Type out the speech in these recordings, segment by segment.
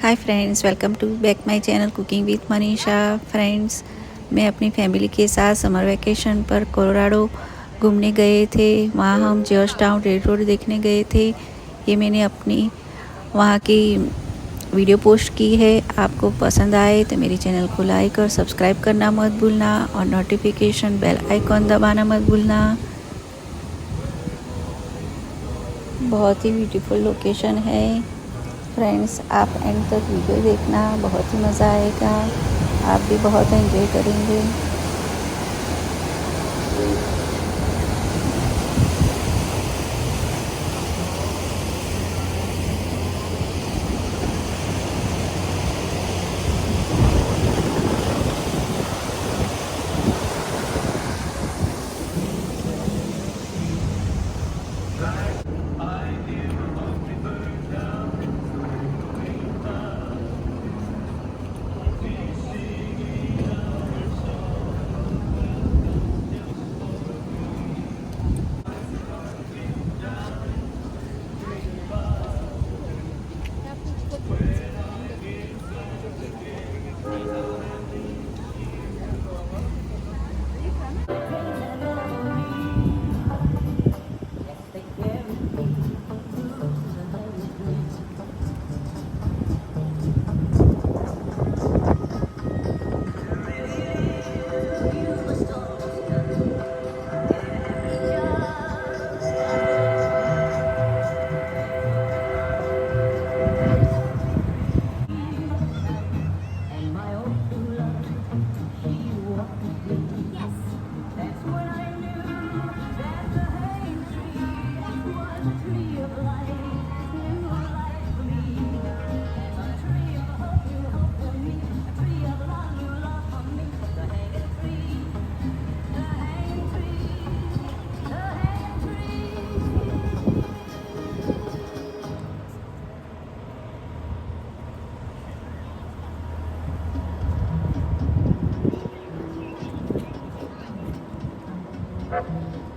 Hi friends, welcome to back my channel cooking with Manisha. Friends, मैं अपनी family के साथ समर वेकेशन पर कोलोराडो घूमने गए थे। वहाँ हम जॉर्जटाउन रेलरोड देखने गए थे। ये मैंने अपनी वहाँ की वीडियो पोस्ट की है। आपको पसंद आए तो मेरे चैनल को लाइक और सब्सक्राइब करना मत भूलना और नोटिफिकेशन बेल आइकॉन दबाना मत भूलना। बहुत ही ब्यूटीफुल लोकेशन है। फ्रेंड्स, आप एंड तक वीडियो देखना, बहुत ही मज़ा आएगा। आप भी बहुत एंजॉय करेंगे।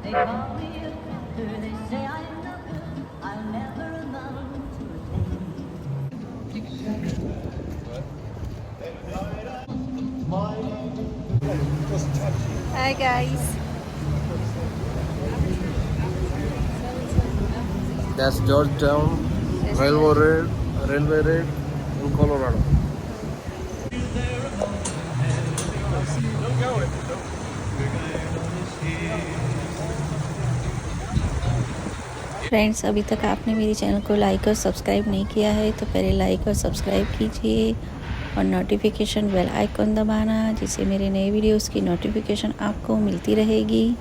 They call me a doctor, they say I'm no good, I'll never amount to a thing. Hi guys. That's Georgetown Railway Road in Colorado. Friends, अभी तक आपने मेरे चैनल को लाइक और सब्सक्राइब नहीं किया है तो पहले लाइक और सब्सक्राइब कीजिए और नोटिफिकेशन बेल आइकॉन दबाना, जिससे मेरे नए वीडियोस की नोटिफिकेशन आपको मिलती रहेगी।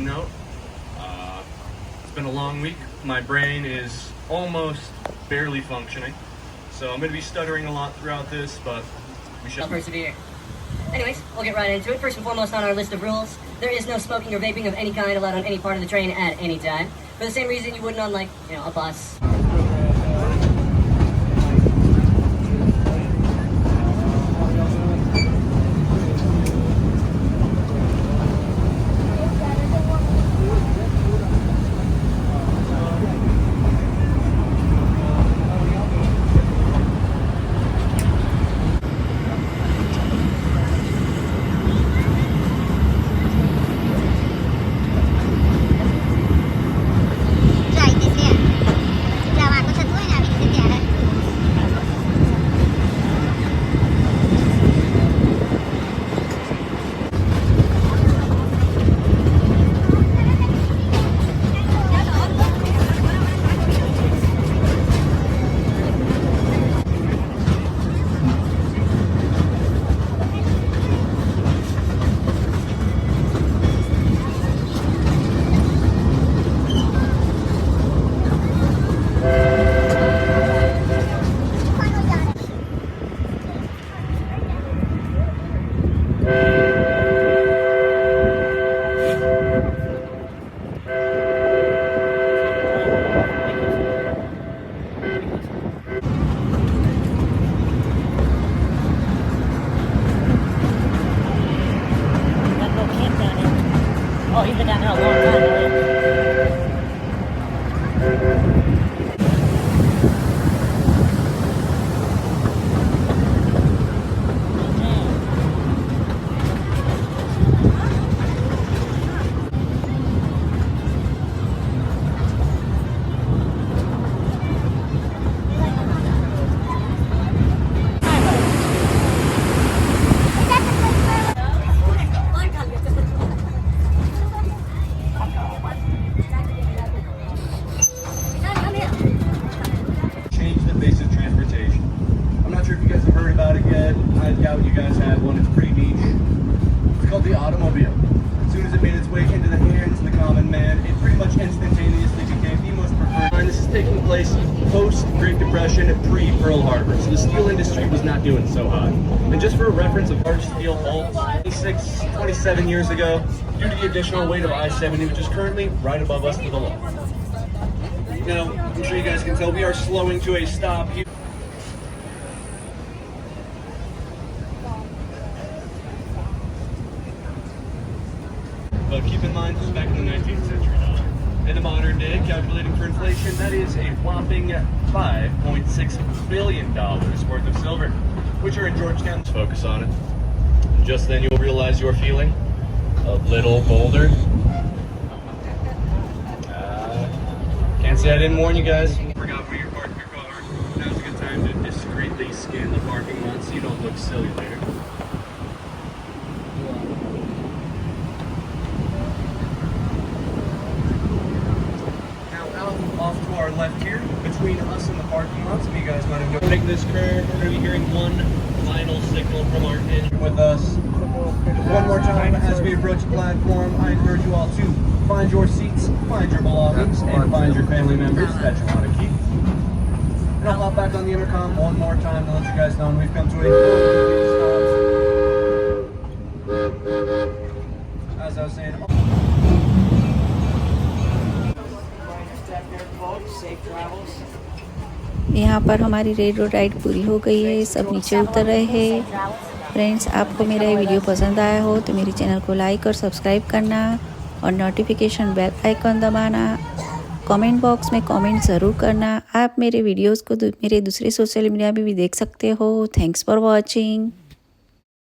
Note, it's been a long week. My brain is almost barely functioning, so I'm going to be stuttering a lot throughout this, but we should Persevere. Anyways, we'll get right into it. First and foremost on our list of rules, there is no smoking or vaping of any kind allowed on any part of the train at any time. For the same reason you wouldn't on, like, a bus. guys have one. It's pretty niche. It's called the automobile. As soon as it made its way into the hands of the common man, it pretty much instantaneously became the most preferred. And this is taking place post-Great Depression, pre-Pearl Harbor. So the steel industry was not doing so hot. And just for a reference, a large steel hull 27 years ago, due to the additional weight of I-70, which is currently right above us to the left. Now, I'm sure you guys can tell we are slowing to a stop here. But keep in mind, this is back in the 19th century now. In the modern day, calculating for inflation, that is a whopping $5.6 billion worth of silver, which are in Georgetown. Let's focus on it. And just then you'll realize your feeling of little Boulder. Can't say I didn't warn you guys. Forgot where you parked your car. Now's a good time to discreetly scan the parking lot so you don't look silly later. Off to our left here, between us and the parking lot, some of you guys might have known. Take this curve, we're going to be hearing one final signal from our engine with us. One more time as we approach the platform, I encourage you all to find your seats, find your belongings, and find your family members that you want to keep. And I'll hop back on the intercom one more time to let you guys know we've come to a stop. As I was saying, यहाँ पर हमारी red road ride पूरी हो गई है, सब नीचे उतर रहे हैं। फ्रेंड्स, आपको मेरा ये वीडियो पसंद आया हो तो मेरे चैनल को लाइक और सब्सक्राइब करना और नोटिफिकेशन बेल आइकॉन दबाना। कमेंट बॉक्स में कमेंट ज़रूर करना। आप मेरे वीडियोस को मेरे दूसरे सोशल मीडिया में भी देख सकते हो। Thanks for watching.